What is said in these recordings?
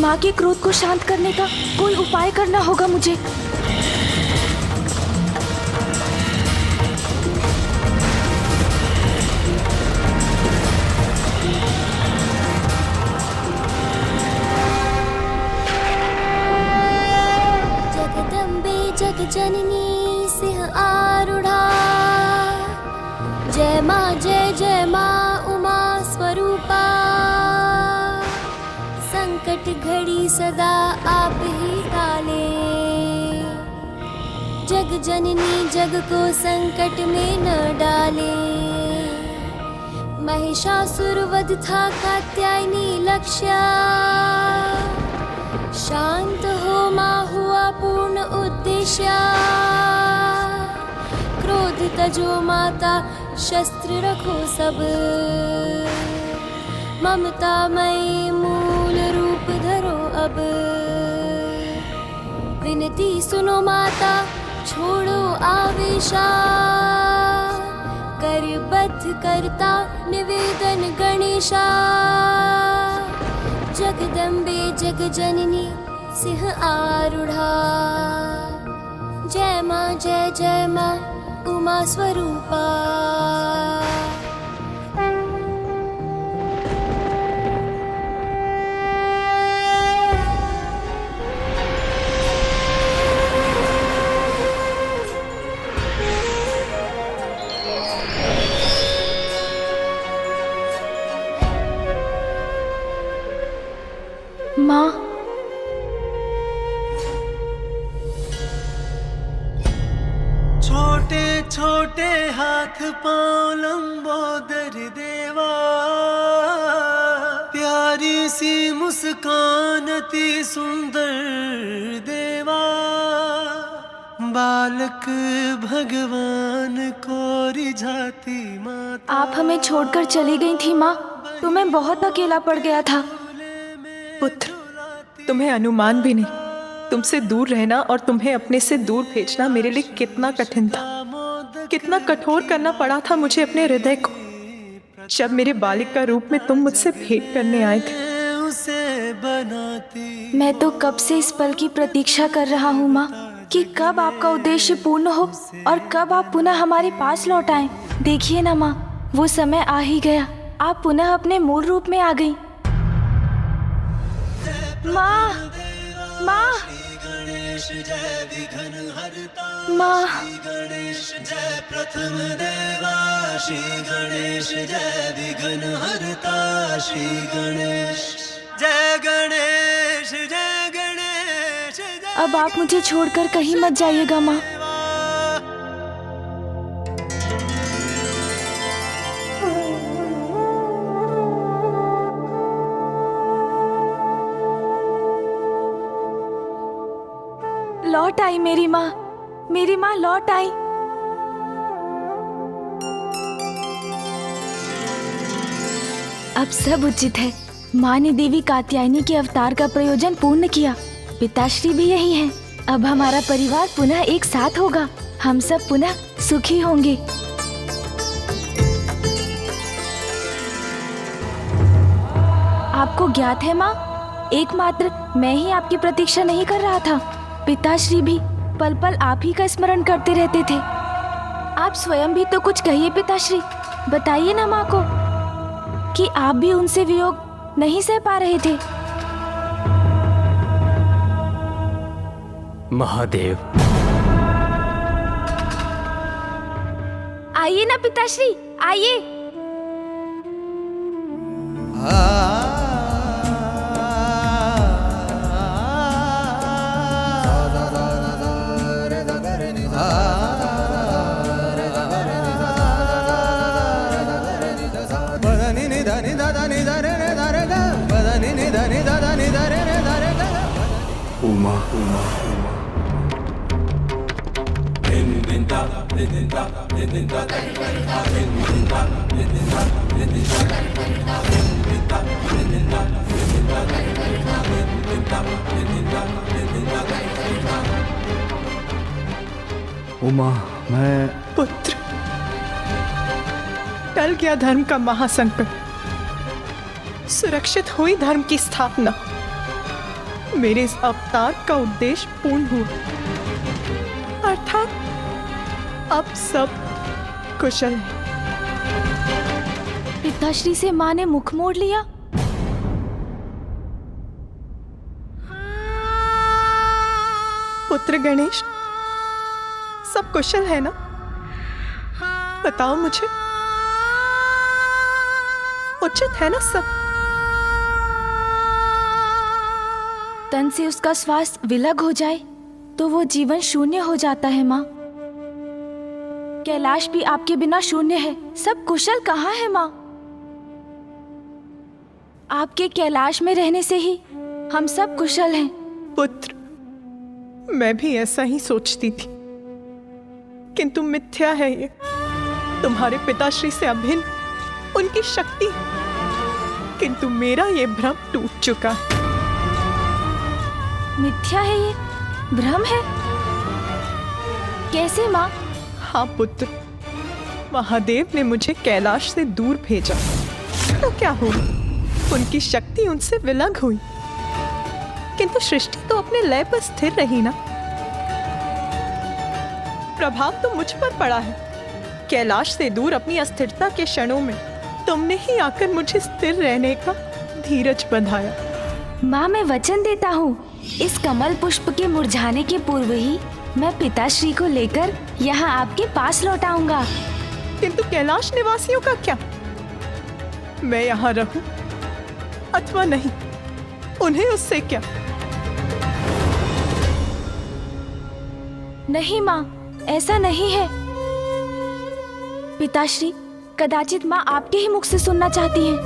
माँ के क्रोध को शांत करने का कोई उपाय करना होगा मुझे। जगदम्बे जगजननी सिंह आरूढ़ा, जय माँ उमा स्वरूपा। संकट घड़ी सदा आप ही टाले, जग जननी जग को संकट में न डाले। महिषासुर वध था कात्यायनी लक्ष्य, शांत हो माँ हुआ पूर्ण उद्देश्य। क्रोध तजो माता शस्त्र रखो सब, ममता मई मूल रूप धरो अब। विनती सुनो माता छोड़ो आवेशा, करबद्ध करता निवेदन गणेशा। जगदम्बे जगजननी सिंह आरूढ़ा, जय माँ उमा स्वरूपा। माँ, छोटे छोटे हाथ पांव लंबोदर देवा, प्यारी सी मुस्कान अति सुंदर देवा। बालक भगवान को रिझाती माता। आप हमें छोड़कर चली गई थी माँ, तो मैं बहुत अकेला पड़ गया था। पुत्र, तुम्हें अनुमान भी नहीं। तुमसे दूर रहना और तुम्हें अपने से दूर भेजना मेरे लिए कितना कठिन था। कितना कठोर करना पड़ा था मुझे अपने हृदय को, जब मेरे बालिक का रूप में तुम मुझसे भेंट करने आए थे। मैं तो कब से इस पल की प्रतीक्षा कर रहा हूँ माँ, कि कब आपका उद्देश्य पूर्ण हो और कब आप पुनः हमारे पास लौट आएं। देखिए ना माँ, वो समय आ ही गया। आप पुनः अपने मूल रूप में आ गई। माँ, माँ, माँ, गणेश जय प्रथम देवा, श्री गणेश जय विघ्न हरता। श्री गणेश जय गणेश जय गणेश जय। अब आप मुझे छोड़कर कहीं मत जाइएगा माँ। लौट आई मेरी माँ लौट आई। अब सब उचित है। माँ ने देवी कात्यायनी के अवतार का प्रयोजन पूर्ण किया। पिताश्री भी यही हैं। अब हमारा परिवार पुनः एक साथ होगा। हम सब पुनः सुखी होंगे। आपको ज्ञात है माँ, एकमात्र मैं ही आपकी प्रतीक्षा नहीं कर रहा था। पिताश्री भी पल पल आप ही का स्मरण करते रहते थे। आप स्वयं भी तो कुछ कहिए पिताश्री। बताइए ना माँ को कि आप भी उनसे वियोग नहीं सह पा रहे थे। महादेव, आइए ना पिताश्री, आइए। उमा, उमा, मैं पुत्र, टल गया धर्म का महासंकट। सुरक्षित हुई धर्म की स्थापना। मेरे इस अवतार का उद्देश्य पूर्ण हुआ, अर्थात अब सब कुशल है। पिताश्री से माँ ने मुख मोड़ लिया। पुत्र गणेश, सब कुशल है ना? बताओ मुझे, उचित है ना सब? तन से उसका श्वास विलग हो जाए तो वो जीवन शून्य हो जाता है माँ। कैलाश भी आपके बिना शून्य है। सब कुशल कहाँ है माँ? आपके कैलाश में रहने से ही हम सब कुशल हैं। पुत्र, मैं भी ऐसा ही सोचती थी, किंतु मिथ्या है ये। तुम्हारे पिताश्री से अभिन्न उनकी शक्ति, किंतु मेरा ये भ्रम टूट चुका है। मिथ्या है ये, भ्रम है? कैसे माँ? हाँ पुत्र, महादेव ने मुझे कैलाश से दूर भेजा तो क्या हुआ? उनकी शक्ति उनसे विलग हुई, किंतु सृष्टि तो अपने लय पर स्थिर रही ना। प्रभाव तो मुझ पर पड़ा है। कैलाश से दूर अपनी अस्थिरता के क्षणों में तुमने ही आकर मुझे स्थिर रहने का धीरज बंधाया। माँ, मैं वचन देता हूँ, इस कमल पुष्प के मुरझाने के पूर्व ही मैं पिताश्री को लेकर यहाँ आपके पास लौट आऊंगा। किंतु कैलाश निवासियों का क्या? मैं यहाँ रहूं अथवा नहीं, उन्हें उससे क्या? नहीं माँ, ऐसा नहीं है। पिताश्री कदाचित माँ आपके ही मुख से सुनना चाहती हैं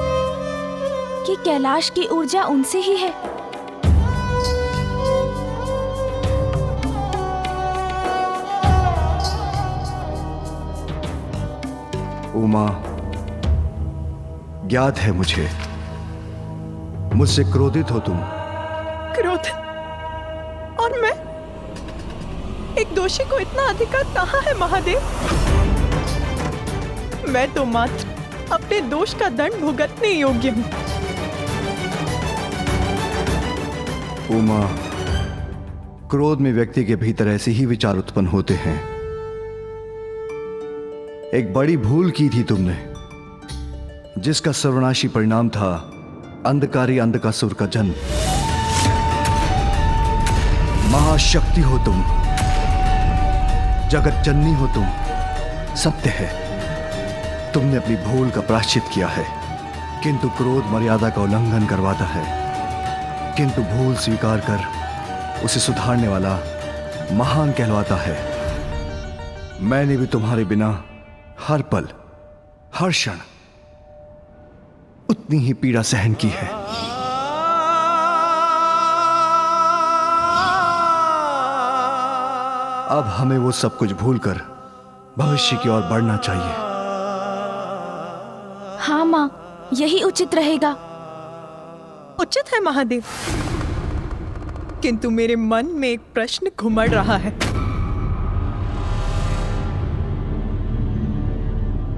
कि कैलाश की ऊर्जा उनसे ही है। उमा, ज्ञात है मुझे, मुझसे क्रोधित हो तुम। क्रोध? और मैं? एक दोषी को इतना अधिकार कहाँ है महादेव? मैं तो मात्र अपने दोष का दंड भुगतने योग्य हूँ। उमा, क्रोध में व्यक्ति के भीतर ऐसे ही विचार उत्पन्न होते हैं। एक बड़ी भूल की थी तुमने, जिसका सर्वनाशी परिणाम था अंधकारी अंधकासुर का जन्म। महाशक्ति हो तुम, जगत जननी हो तुम। सत्य है, तुमने अपनी भूल का प्रायश्चित किया है, किंतु क्रोध मर्यादा का उल्लंघन करवाता है। किंतु भूल स्वीकार कर उसे सुधारने वाला महान कहलाता है। मैंने भी तुम्हारे बिना हर पल, हर क्षण उतनी ही पीड़ा सहन की है। अब हमें वो सब कुछ भूलकर भविष्य की ओर बढ़ना चाहिए। हाँ माँ, यही उचित रहेगा। उचित है महादेव, किंतु मेरे मन में एक प्रश्न घुमड़ रहा है।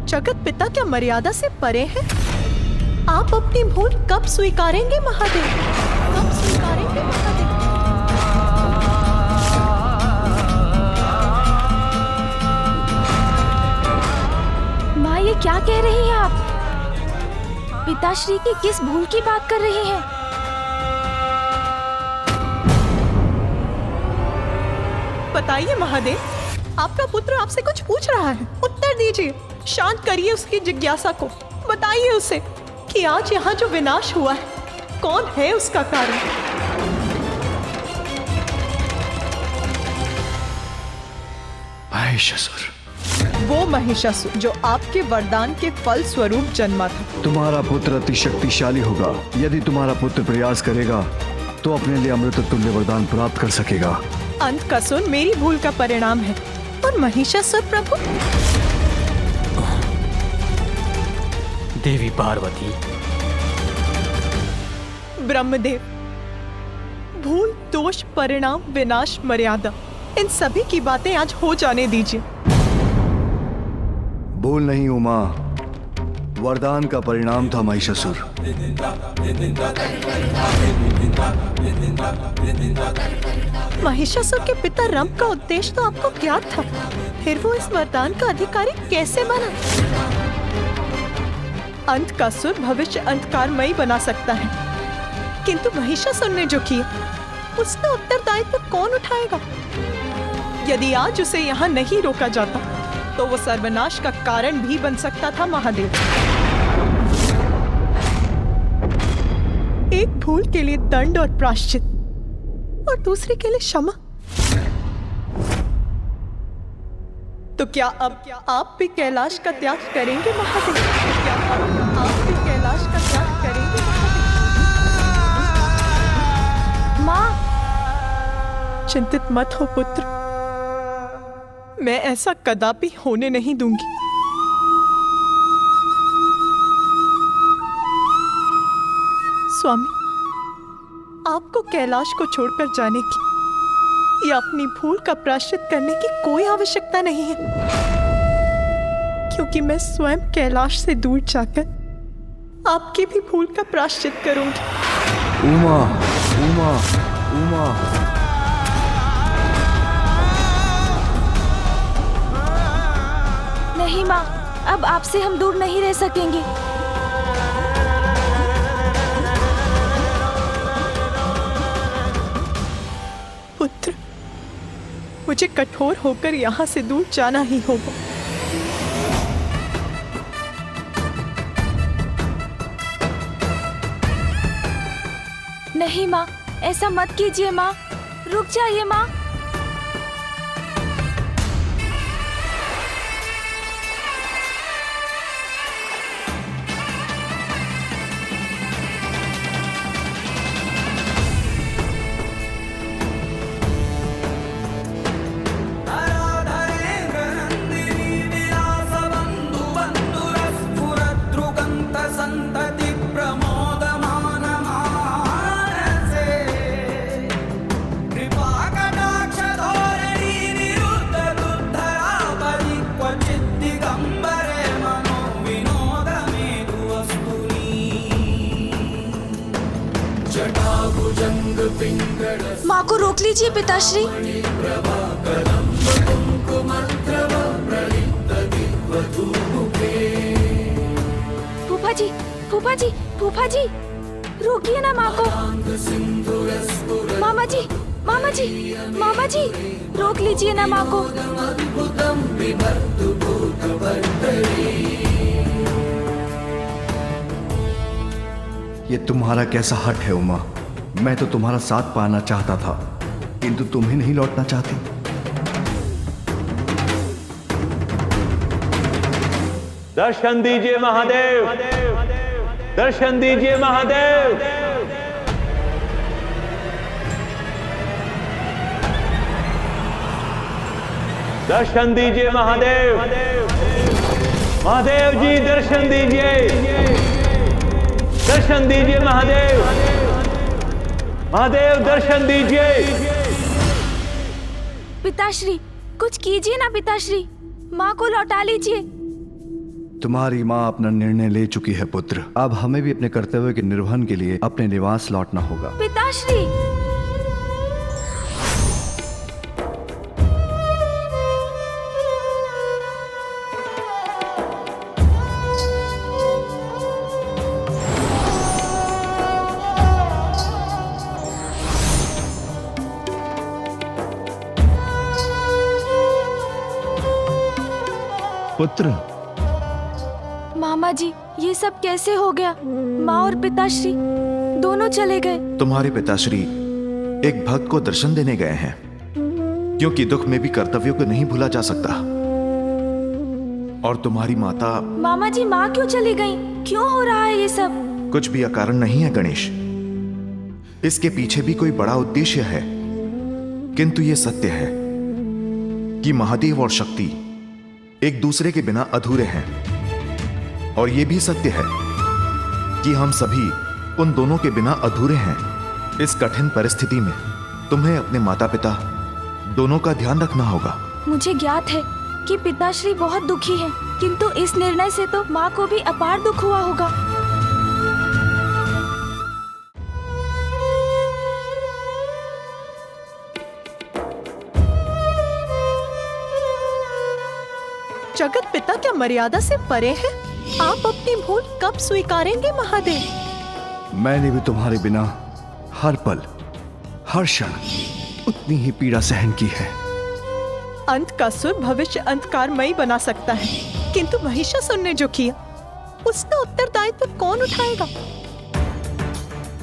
जगत पिता क्या मर्यादा से परे है? आप अपनी भूल कब स्वीकारेंगे महादेव? कब स्वीकारेंगे महादेव? माँ, ये क्या कह रही हैं आप? पिताश्री की किस भूल की बात कर रही हैं? बताइए महादेव, आपका पुत्र आपसे कुछ पूछ रहा है, उत्तर दीजिए। शांत करिए उसकी जिज्ञासा को। बताइए उसे कि आज यहाँ जो विनाश हुआ है, कौन है उसका कारण? महिषासुर। वो महिषासुर जो आपके वरदान के फल स्वरूप जन्मा था। तुम्हारा पुत्र अति शक्तिशाली होगा। यदि तुम्हारा पुत्र प्रयास करेगा तो अपने लिए अमृत तुल्य वरदान प्राप्त कर सकेगा। अंधकासुर मेरी भूल का परिणाम है, और महिषासुर प्रभु? देवी पार्वती, ब्रह्मदेव, भूल, दोष, परिणाम, विनाश, मर्यादा, इन सभी की बातें आज हो जाने दीजिए। बोल नहीं उमा, वरदान का परिणाम था महिषासुर। महिषासुर के पिता रंभ का उद्देश्य तो आपको ज्ञात था, फिर वो इस वरदान का अधिकारी कैसे बना? अंत का सुर भविष्य अंधकारमयी बना सकता है, किंतु महिषासुर ने जो किया उसका उत्तरदायित्व कौन उठाएगा? यदि आज उसे यहाँ नहीं रोका जाता तो वो सर्वनाश का कारण भी बन सकता था महादेव। एक भूल के लिए दंड और प्रायश्चित और दूसरे के लिए क्षमा। तो क्या अब आप भी कैलाश का त्याग करेंगे महादेव? क्या अब आप भी कैलाश का त्याग करेंगे महादेव? माँ, चिंतित मत हो पुत्र, मैं ऐसा कदापि होने नहीं दूंगी। स्वामी, आपको कैलाश को छोड़कर जाने की या अपनी भूल का प्रायश्चित करने की कोई आवश्यकता नहीं है, क्योंकि मैं स्वयं कैलाश से दूर जाकर आपकी भी भूल का प्रायश्चित करूंगी। उमा, उमा, उमा। नहीं माँ, अब आपसे हम दूर नहीं रह सकेंगे। पुत्र, मुझे कठोर होकर यहाँ से दूर जाना ही होगा। नहीं माँ, ऐसा मत कीजिए माँ, रुक जाइए माँ। माँ को रोक लीजिए पिताश्री। फूफा जी, फूफा जी, फूफा जी, रोकिए ना माँ को। मामा जी, मामा जी, मामा जी, रोक लीजिए ना माँ को। ये तुम्हारा कैसा हट है उमा? मैं तो तुम्हारा साथ पाना चाहता था, किंतु तुम ही नहीं लौटना चाहती। दर्शन दीजिए महादेव, दर्शन दीजिए महादेव। दर्शन दीजिए महादेव, महादेव जी दर्शन दीजिए, दर्शन दीजिए महादेव, महादेव दर्शन दीजिए। पिताश्री, कुछ कीजिए ना पिताश्री, माँ को लौटा लीजिए। तुम्हारी माँ अपना निर्णय ले चुकी है पुत्र, अब हमें भी अपने कर्तव्य के निर्वहन के लिए अपने निवास लौटना होगा। पिताश्री, पुत्र, मामा जी, ये सब कैसे हो गया? माँ और पिताश्री दोनों चले गए। तुम्हारे पिताश्री एक भक्त को दर्शन देने गए हैं, क्योंकि दुख में भी कर्तव्यों को नहीं भूला जा सकता। और तुम्हारी माता। मामा जी, माँ क्यों चली गई? क्यों हो रहा है ये सब? कुछ भी अकारण नहीं है गणेश, इसके पीछे भी कोई बड़ा उद्देश्य है। किंतु ये सत्य है कि महादेव और शक्ति एक दूसरे के बिना अधूरे हैं, और ये भी सत्य है कि हम सभी उन दोनों के बिना अधूरे हैं। इस कठिन परिस्थिति में तुम्हें अपने माता पिता दोनों का ध्यान रखना होगा। मुझे ज्ञात है कि पिताश्री बहुत दुखी हैं, किंतु इस निर्णय से तो माँ को भी अपार दुख हुआ होगा। जगत पिता क्या मर्यादा से परे है? आप अपनी भूल कब स्वीकारेंगे महादेव? मैंने भी तुम्हारे बिना हर पल हर क्षण उतनी ही पीड़ा सहन की है। अंत का सुर भविष्य अंधकारमयी बना सकता है, किंतु महिषासुर ने जो किया उसका उत्तरदायित्व कौन उठाएगा?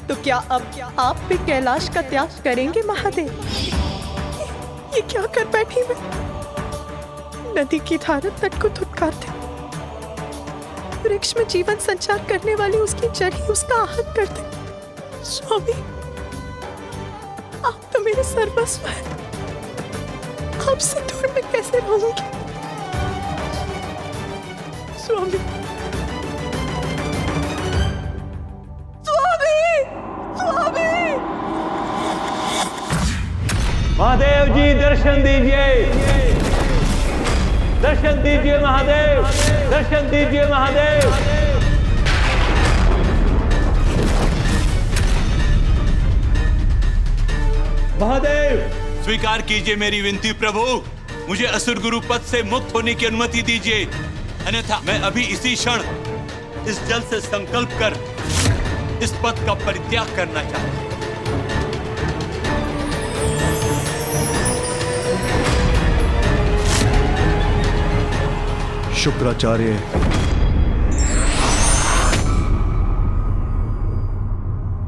तो क्या अब आप भी कैलाश का त्याग करेंगे महादेव? ये क्या कर बैठी मैं? नदी की धारा तट को धुतकारते, वृक्ष में जीवन संचार करने वाली उसकी जड़ ही उसका आहत करते। स्वामी, आप तो मेरे सर्वस्व हैं। आपसे दूर मैं कैसे रहूंगी? स्वामी, स्वामी, स्वामी! महादेव जी दर्शन दीजिए, दर्शन दीजिए महादेव, दर्शन दीजिए महादेव। महादेव स्वीकार कीजिए मेरी विनती प्रभु, मुझे असुर गुरु पद से मुक्त होने की अनुमति दीजिए, अन्यथा मैं अभी इसी क्षण इस जल से संकल्प कर इस पद का परित्याग करना चाहता हूं। शुक्राचार्य,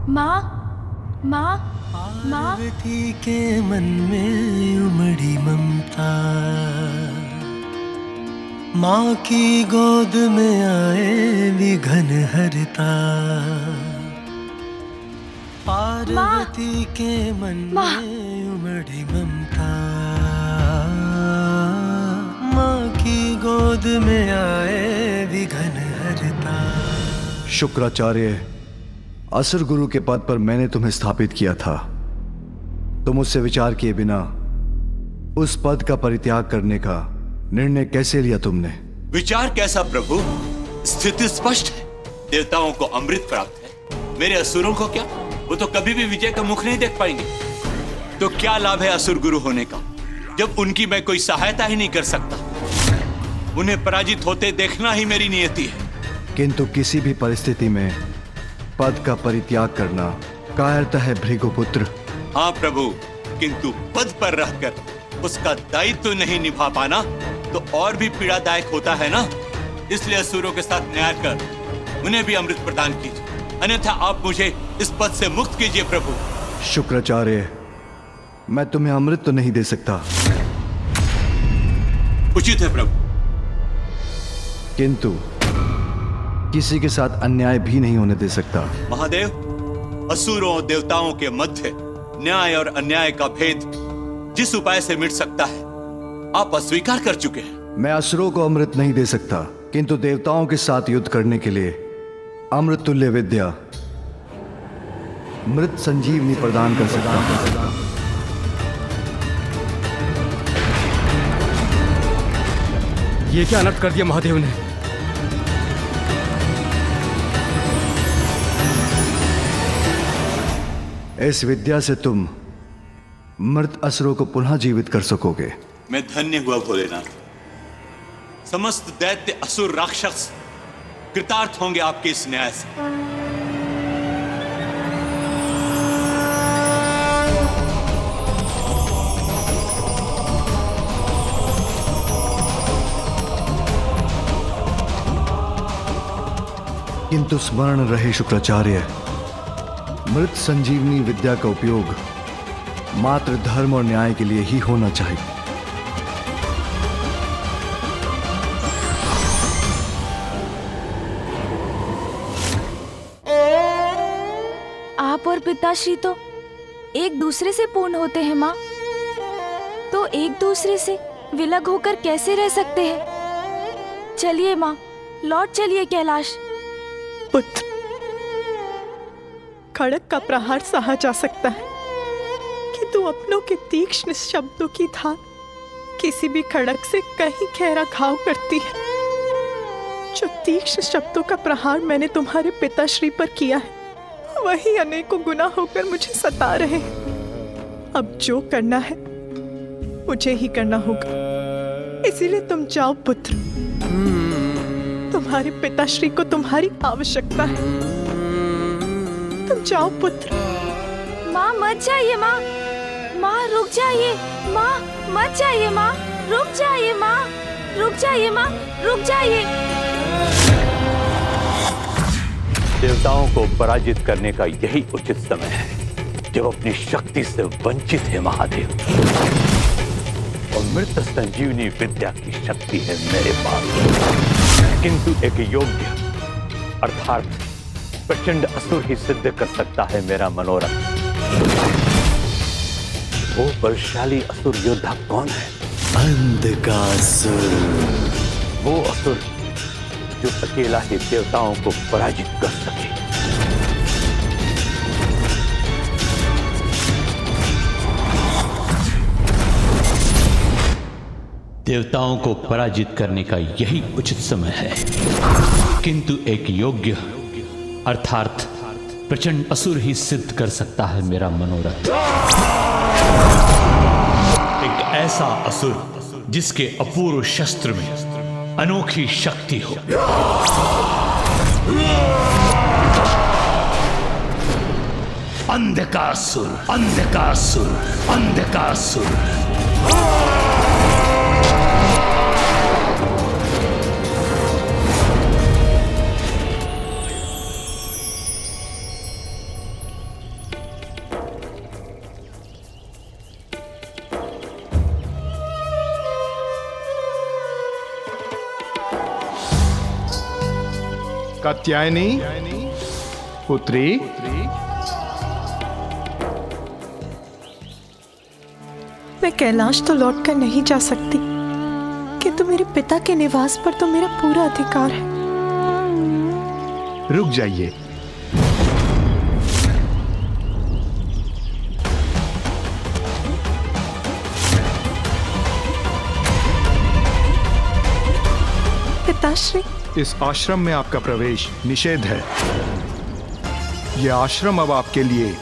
माँ, माँ, माँ। पार्वती के मन में उमड़ी ममता, माँ की गोद में आए विघन हरता। पार्वती के मन में उमड़ी ममता, माँ की गोद में आए विघन हरता। शुक्राचार्य, असुर गुरु के पद पर मैंने तुम्हें स्थापित किया था। तुम उससे विचार किए बिना उस पद का परित्याग करने का निर्णय कैसे लिया तुमने? विचार कैसा प्रभु? स्थिति स्पष्ट है, देवताओं को अमृत प्राप्त है, मेरे असुरों को क्या? वो तो कभी भी विजय का मुख नहीं देख पाएंगे। तो क्या लाभ है असुर गुरु होने का, जब उनकी मैं कोई सहायता ही नहीं कर सकता? उन्हें पराजित होते देखना ही मेरी नियति है। किंतु किसी भी परिस्थिति में पद का परित्याग करना कायरता है भृगुपुत्र। हाँ प्रभु, किंतु पद पर रहकर उसका दायित्व नहीं निभा पाना तो और भी पीड़ादायक होता है ना। इसलिए असुरों के साथ न्याय कर उन्हें भी अमृत प्रदान कीजिए, अन्यथा आप मुझे इस पद से मुक्त कीजिए प्रभु। शुक्राचार्य, मैं तुम्हें अमृत तो नहीं दे सकता, उचित है प्रभु, किंतु किसी के साथ अन्याय भी नहीं होने दे सकता। महादेव, असुरों और देवताओं के मध्य न्याय और अन्याय का भेद जिस उपाय से मिट सकता है आप अस्वीकार कर चुके हैं। मैं असुरों को अमृत नहीं दे सकता, किंतु देवताओं के साथ युद्ध करने के लिए अमृत तुल्य विद्या मृत संजीवनी प्रदान कर सकता हूं। ये क्या अनर्थ कर दिया महादेव ने? इस विद्या से तुम मृत असुरों को पुनः जीवित कर सकोगे। मैं धन्य हुआ भोलेनाथ, समस्त दैत्य असुर राक्षस कृतार्थ होंगे आपके इस न्याय से। किंतु स्मरण रहे शुक्राचार्य, मृत संजीवनी विद्या का उपयोग मात्र धर्म और न्याय के लिए ही होना चाहिए। आप और पिताश्री तो एक दूसरे से पूर्ण होते हैं माँ, तो एक दूसरे से विलग होकर कैसे रह सकते हैं? चलिए माँ, लौट चलिए कैलाश। पुत्र, खड़क का प्रहार सहा जा सकता है, किंतु अपनों के तीक्ष्ण शब्दों की धार किसी भी खड़क से कहीं गहरा घाव करती है। जो तीक्ष्ण शब्दों का प्रहार मैंने तुम्हारे पिताश्री पर किया है, वही अनेकों गुना होकर मुझे सता रहे हैं। अब जो करना है मुझे ही करना होगा, इसीलिए तुम जाओ पुत्र। तुम्हारे पिताश्री को तुम्हारी आवश्यकता है। तुम जाओ पुत्र। माँ मत जाइए माँ, माँ रुक जाइए, माँ मत जाइए, माँ रुक जाइए, माँ रुक जाइए, माँ रुक जाइए। देवताओं को पराजित करने का यही उचित समय है जब अपनी शक्ति से वंचित है महादेव। अमृत संजीवनी विद्या की शक्ति है मेरे पास, किंतु एक योग्य अर्थात प्रचंड असुर ही सिद्ध कर सकता है मेरा मनोरथ। वो बलशाली असुर योद्धा कौन है? अंधकासुर। वो असुर जो अकेला ही देवताओं को पराजित कर सके। देवताओं को पराजित करने का यही उचित समय है, किंतु एक योग्य अर्थात प्रचंड असुर ही सिद्ध कर सकता है मेरा मनोरथ। एक ऐसा असुर जिसके अपूर्व शस्त्र में अनोखी शक्ति हो। अंधकासुर, अंधकासुर, अंधकासुर। कात्यायनी पुत्री, मैं कैलाश तो लौटकर नहीं जा सकती, किंतु मेरे पिता के निवास पर तो मेरा पूरा अधिकार है। रुक जाइए। पिताश्री, इस आश्रम में आपका प्रवेश निषेध है। यह आश्रम अब आपके लिए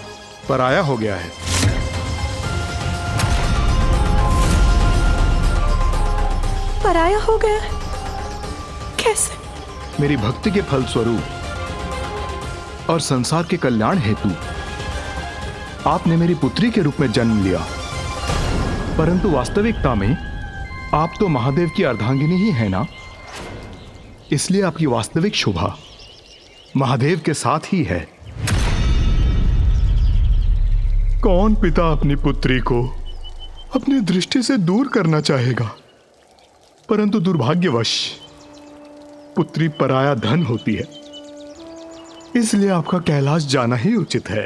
पराया हो गया है। पराया हो गया है? कैसे? मेरी भक्ति के फलस्वरूप और संसार के कल्याण हेतु आपने मेरी पुत्री के रूप में जन्म लिया, परंतु वास्तविकता में आप तो महादेव की अर्धांगिनी ही है ना, इसलिए आपकी वास्तविक शोभा महादेव के साथ ही है। कौन पिता अपनी पुत्री को अपनी दृष्टि से दूर करना चाहेगा, परंतु दुर्भाग्यवश पुत्री पराया धन होती है, इसलिए आपका कैलाश जाना ही उचित है।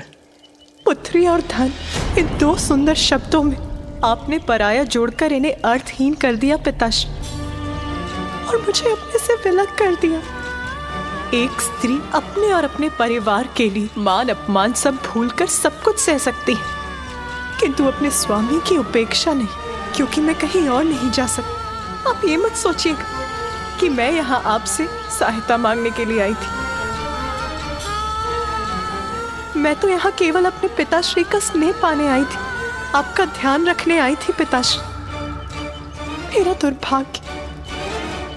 पुत्री और धन, इन दो सुंदर शब्दों में आपने पराया जोड़कर इन्हें अर्थहीन कर दिया पिताश्री, और मुझे अपने से विलग कर दिया। एक स्त्री अपने और अपने परिवार के लिए मान अपमान सब भूलकर सब कुछ सह सकती है, किंतु अपने स्वामी की उपेक्षा नहीं, क्योंकि मैं कहीं और नहीं जा सकती। आप ये मत सोचिएगा कि मैं यहाँ आपसे सहायता मांगने के लिए आई थी। मैं तो यहाँ केवल अपने पिताश्री का स्नेह पाने आई थी, आपका ध्यान रखने आई थी पिताश्री। मेरा दुर्भाग्य,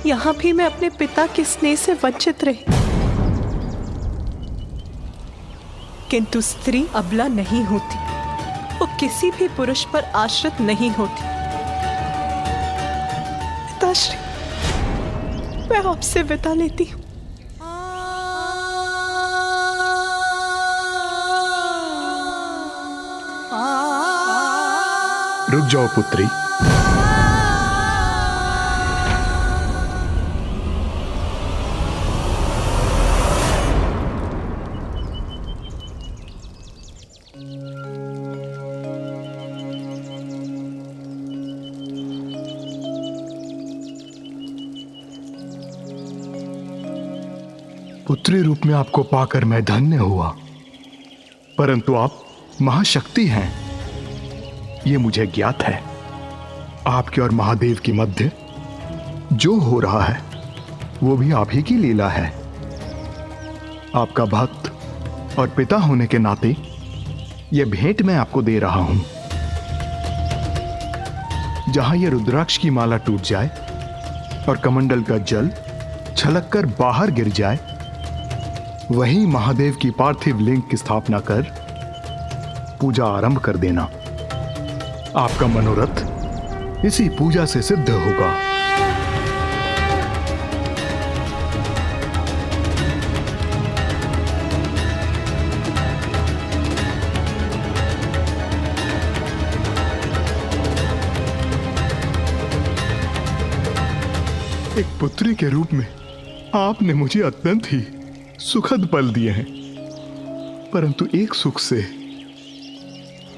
यहाँ भी मैं अपने पिता के स्नेह से वंचित रही। किंतु स्त्री अबला नहीं होती, वो किसी भी पुरुष पर आश्रित नहीं होती। पिताश्री, मैं आपसे विदा लेती हूँ। रुक जाओ पुत्री। पुत्री रूप में आपको पाकर मैं धन्य हुआ, परंतु आप महाशक्ति हैं, ये मुझे ज्ञात है। आपके और महादेव के मध्य जो हो रहा है वो भी आप ही की लीला है। आपका भक्त और पिता होने के नाते यह भेंट मैं आपको दे रहा हूं। जहां यह रुद्राक्ष की माला टूट जाए और कमंडल का जल छलककर बाहर गिर जाए, वहीं महादेव की पार्थिव लिंग की स्थापना कर पूजा आरंभ कर देना। आपका मनोरथ इसी पूजा से सिद्ध होगा। एक पुत्री के रूप में आपने मुझे अत्यंत ही सुखद पल दिए हैं, परंतु एक सुख से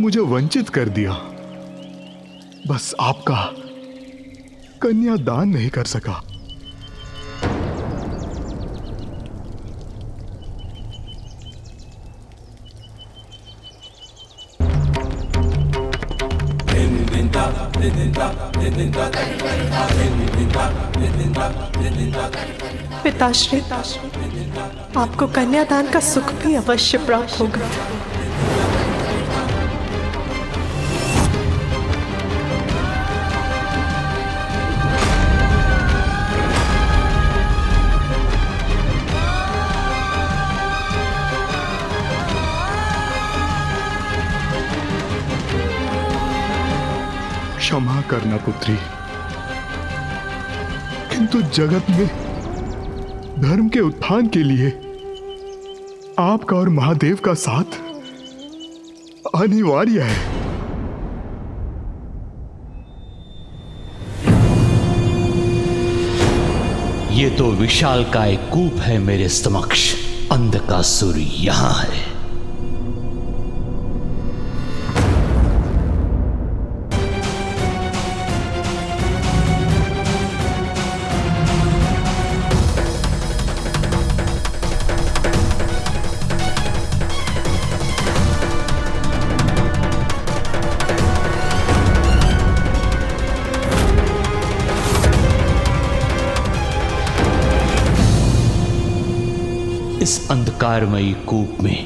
मुझे वंचित कर दिया। बस आपका कन्यादान नहीं कर सका। पिताश्री, आपको कन्यादान का सुख भी अवश्य प्राप्त होगा। क्षमा करना पुत्री, किंतु जगत में धर्म के उत्थान के लिए आपका और महादेव का साथ अनिवार्य है। ये तो विशालकाय कूप है मेरे समक्ष। अंधकासुर यहां है। इस अंधकारमयी कूप में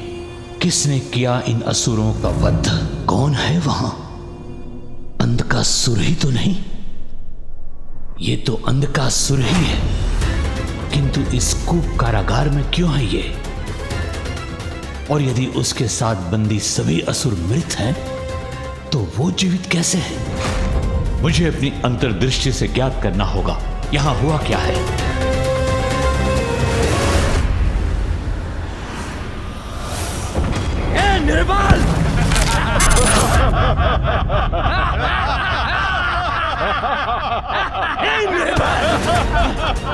किसने किया इन असुरों का वध? कौन है वहां? अंधकासुर ही तो नहीं? ये तो अंधकासुर ही है, किंतु इस कूप कारागार में क्यों है ये? और यदि उसके साथ बंदी सभी असुर मृत हैं, तो वो जीवित कैसे हैं? मुझे अपनी अंतर्दृष्टि से ज्ञात करना होगा यहां हुआ क्या है। निर्बल!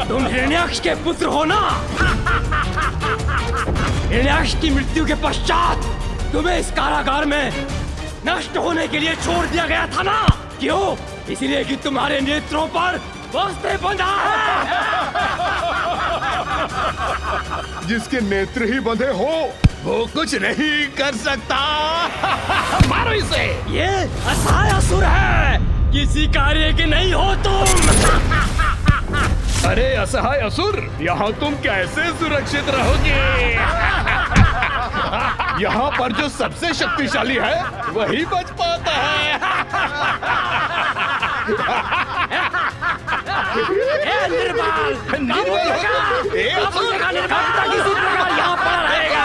तुम हिरण्याक्ष के पुत्र हो ना? हिरण्याक्ष की मृत्यु के पश्चात तुम्हें इस कारागार में नष्ट होने के लिए छोड़ दिया गया था ना? क्यों? इसलिए कि तुम्हारे नेत्रों पर वास्ते बंधा है। जिसके नेत्र ही बंधे हो वो कुछ नहीं कर सकता। मारो इसे। ये असहाय असुर है, किसी कार्य के नहीं हो तुम। अरे असहाय असुर, यहाँ तुम कैसे सुरक्षित रहोगे? यहाँ पर जो सबसे शक्तिशाली है वही बच पाता है। निर्बल! किसी प्रकार यहाँ पड़ा रहेगा।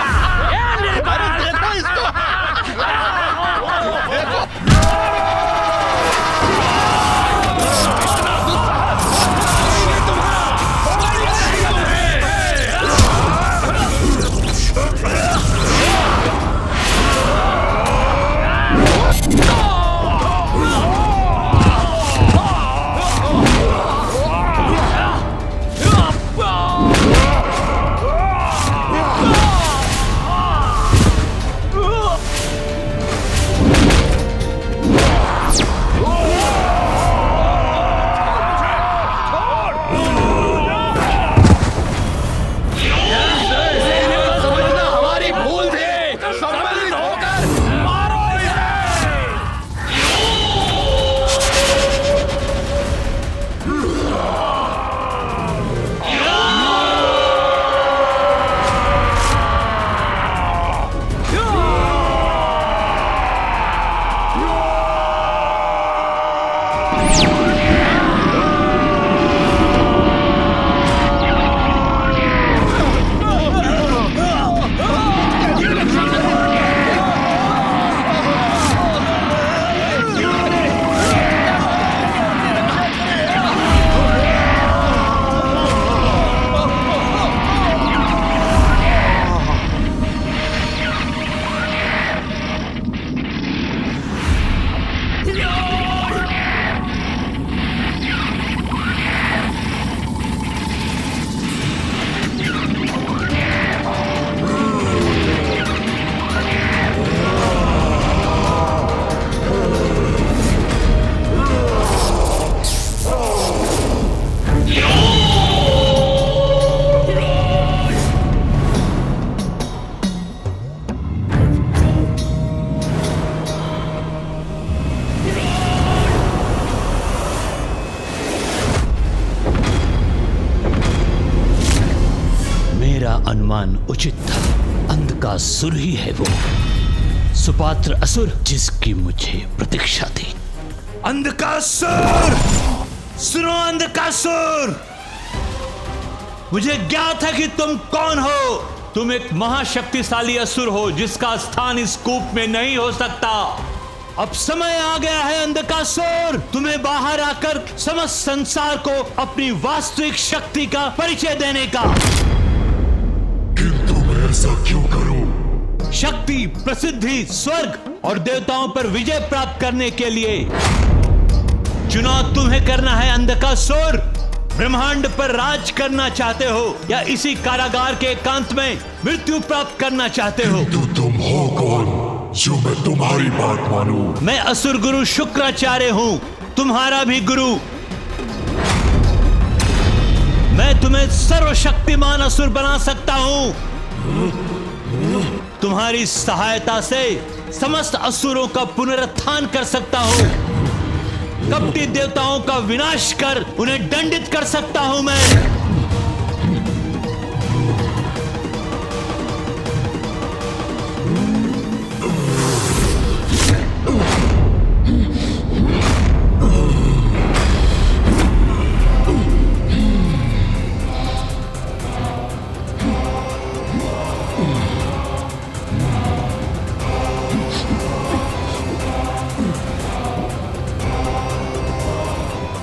अंधकासुर ही है वो, सुपात्र असुर जिसकी मुझे प्रतीक्षा थी। अंधकासुर! सुनो अंधकासुर! मुझे ज्ञात है कि तुम कौन हो। तुम एक महाशक्तिशाली असुर हो जिसका स्थान इस कूप में नहीं हो सकता। अब समय आ गया है अंधकासुर, तुम्हें बाहर आकर समस्त संसार को अपनी वास्तविक शक्ति का परिचय देने का। किंतु मैं ऐसा क्यों करूं? शक्ति, प्रसिद्धि, स्वर्ग और देवताओं पर विजय प्राप्त करने के लिए चुनाव तुम्हें करना है अंधकासुर। ब्रह्मांड पर राज करना चाहते हो या इसी कारागार के एकांत में मृत्यु प्राप्त करना चाहते हो? किंतु तुम हो कौन जो मैं तुम्हारी बात मानूं? मैं असुर गुरु शुक्राचार्य हूं, तुम्हारा भी गुरु। मैं तुम्हें सर्वशक्तिमान असुर बना सकता हूं। तुम्हारी सहायता से समस्त असुरों का पुनरुत्थान कर सकता हूं। कपटी देवताओं का विनाश कर उन्हें दंडित कर सकता हूं मैं।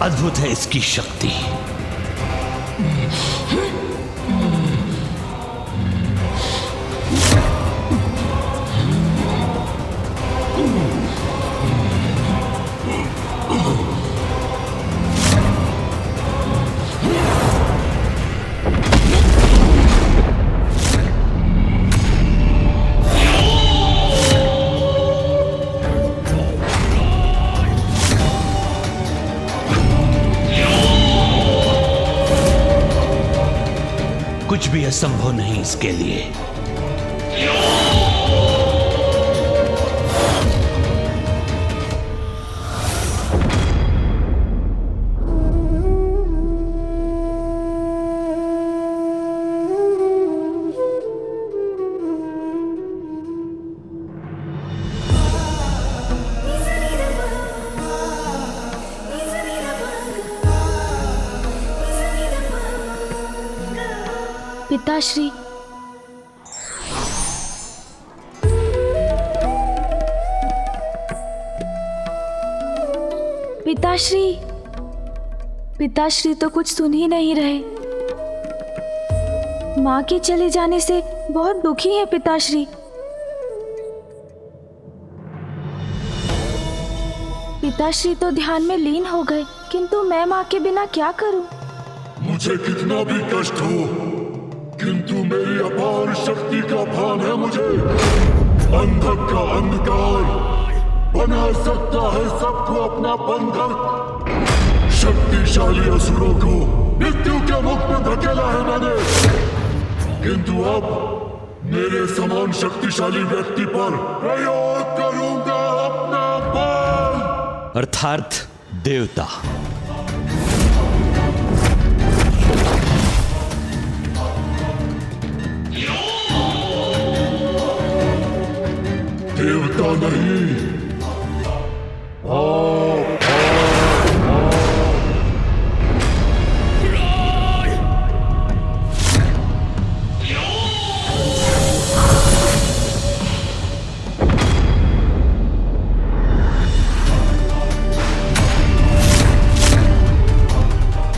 अद्भुत है इसकी शक्ति। कुछ भी असंभव नहीं इसके लिए। पिताश्री, पिताश्री, पिताश्री तो कुछ सुन ही नहीं रहे। माँ के चले जाने से बहुत दुखी है पिताश्री। पिताश्री तो ध्यान में लीन हो गए, किंतु मैं माँ के बिना क्या करूं? मुझे कितना भी कष्ट हो, किंतु मेरी अपार शक्ति का भान है मुझे। अंधक का अंधकार बना सकता है सबको अपना बंधक। शक्तिशाली असुरों को मृत्यु के मुख में धकेला है मैंने, किंतु अब मेरे समान शक्तिशाली व्यक्ति पर प्रयोग करूंगा अपना बल। अर्थात देवता। देवता नहीं,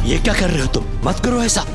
ये क्या कर रहे हो तुम? मत करो ऐसा।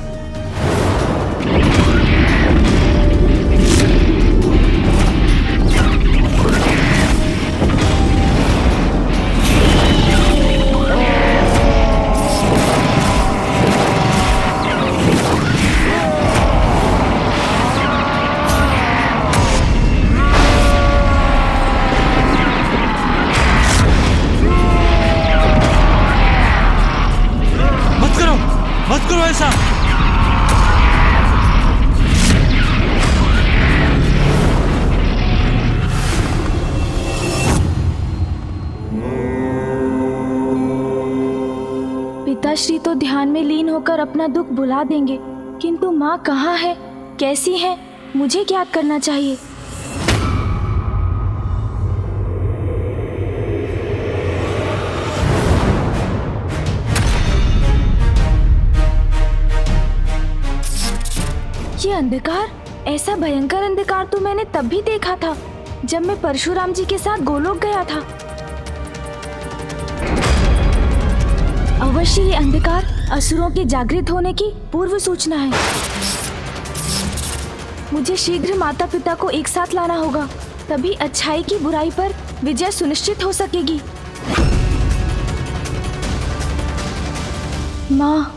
मत करो ऐसा। पिताश्री तो ध्यान में लीन होकर अपना दुख भुला देंगे, किंतु माँ कहाँ है, कैसी है, मुझे क्या करना चाहिए? ये अंधकार, ऐसा भयंकर अंधकार तो मैंने तब भी देखा था जब मैं परशुराम जी के साथ गोलोक गया था। अवश्य ये अंधकार असुरों के जागृत होने की पूर्व सूचना है। मुझे शीघ्र माता पिता को एक साथ लाना होगा, तभी अच्छाई की बुराई पर विजय सुनिश्चित हो सकेगी। माँ,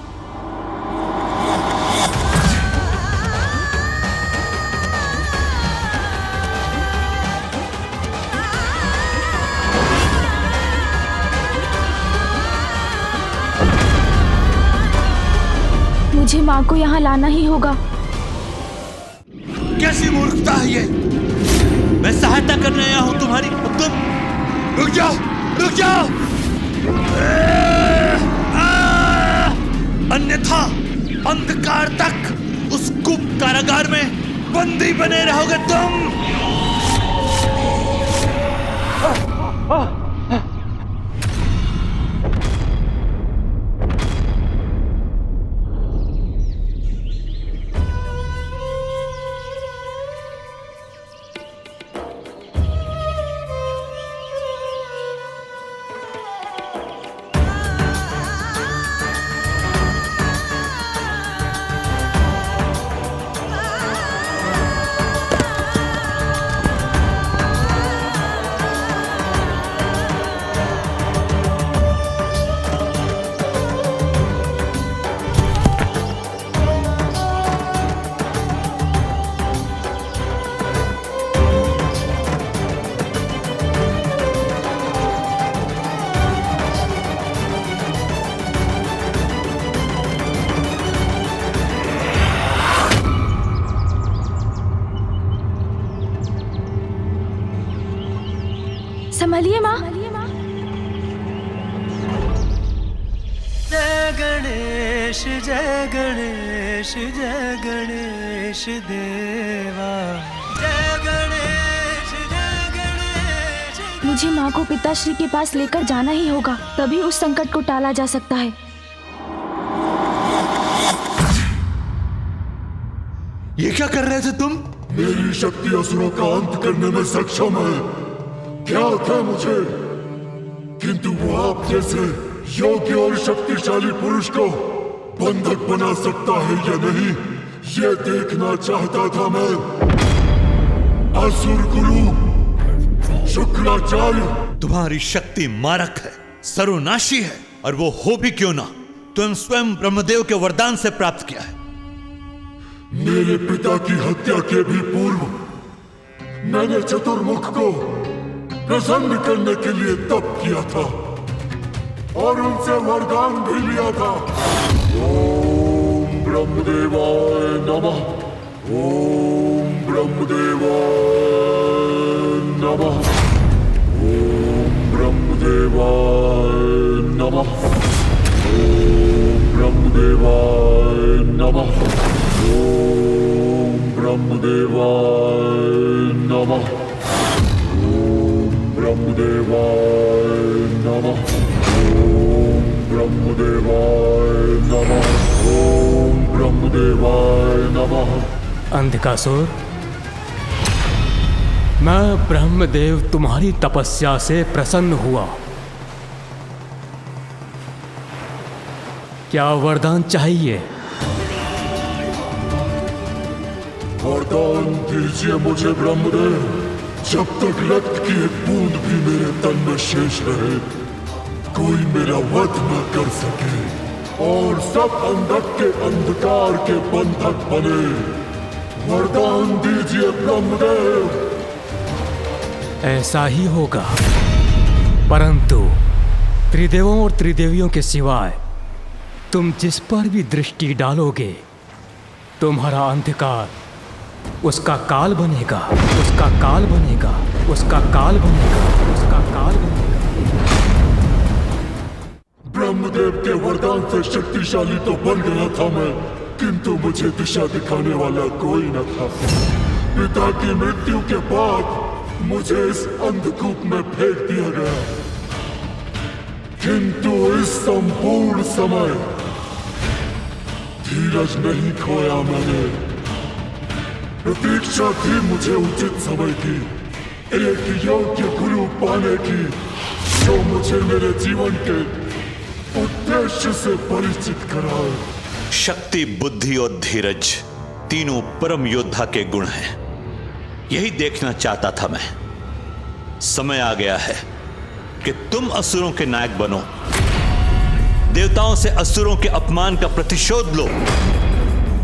मुझे माँ को यहाँ लाना ही होगा। कैसी मूर्खता है ये? मैं सहायता करने आया हूं तुम्हारी, तुम रुक जाओ, रुक जाओ। अन्यथा अंधकार तक उस गुप्त कारागार में बंदी बने रहोगे तुम। संभलिए माँ। जय गणेश जय गणेश जय गणेश देवा, जय गणेश जय गणेश। मुझे माँ को पिताश्री के पास लेकर जाना ही होगा, तभी उस संकट को टाला जा सकता है। ये क्या कर रहे थे तुम? मेरी शक्ति असुरों का अंत करने में सक्षम है। क्या था मुझे, किंतु वो आप जैसे योग्य और शक्तिशाली पुरुष को बंधक बना सकता है या नहीं, ये देखना चाहता था मैं। असुर गुरु शुक्राचार्य, तुम्हारी शक्ति मारक है, सर्वनाशी है, और वो हो भी क्यों ना, तुम स्वयं ब्रह्मदेव के वरदान से प्राप्त किया है। मेरे पिता की हत्या के भी पूर्व मैंने चतुर्मुख को प्रसन्न करने के लिए तप किया था और उनसे वरदान भी लिया था। ओम ब्रह्मदेवाय नमः, ओम ब्रह्मदेवाय नमः, ओम ब्रह्मदेवाय नमः, ओम ब्रह्मदेवाय नमः, ओम ब्रह्मदेवाय नमः, ब्रह्मदेवाय नमः, ओम ब्रह्मदेवाय नमः, ओम ब्रह्मदेवाय नमः। अंधकासुर, मैं ब्रह्मदेव तुम्हारी तपस्या से प्रसन्न हुआ। क्या वरदान चाहिए? वरदान दीजिए मुझे ब्रह्मदेव। जब तक रक्त की एक बूंद भी मेरे तन में शेष रहे, कोई मेरा वध न कर सके और सब अंधक के अंधकार के बंधक बने। वरदान दीजिए ब्रह्मदेव। ऐसा ही होगा, परंतु त्रिदेवों और त्रिदेवियों के सिवाय तुम जिस पर भी दृष्टि डालोगे, तुम्हारा अंधकार उसका काल बनेगा, उसका काल बनेगा, उसका काल बनेगा, उसका काल बनेगा। ब्रह्मदेव के वरदान से शक्तिशाली तो बन गया था मैं, किंतु मुझे दिशा दिखाने वाला कोई न था। पिता की मृत्यु के बाद मुझे इस अंधकूप में फेंक दिया गया, किंतु इस संपूर्ण समय धीरज नहीं खोया मैंने। प्रतीक्षा थी मुझे उचित समय की, एक योग्य गुरु पाने की, जो मुझे मेरे जीवन के उद्देश्य से परिचित कराए। शक्ति, बुद्धि और धीरज तीनों परम योद्धा के गुण हैं। यही देखना चाहता था मैं। समय आ गया है कि तुम असुरों के नायक बनो, देवताओं से असुरों के अपमान का प्रतिशोध लो,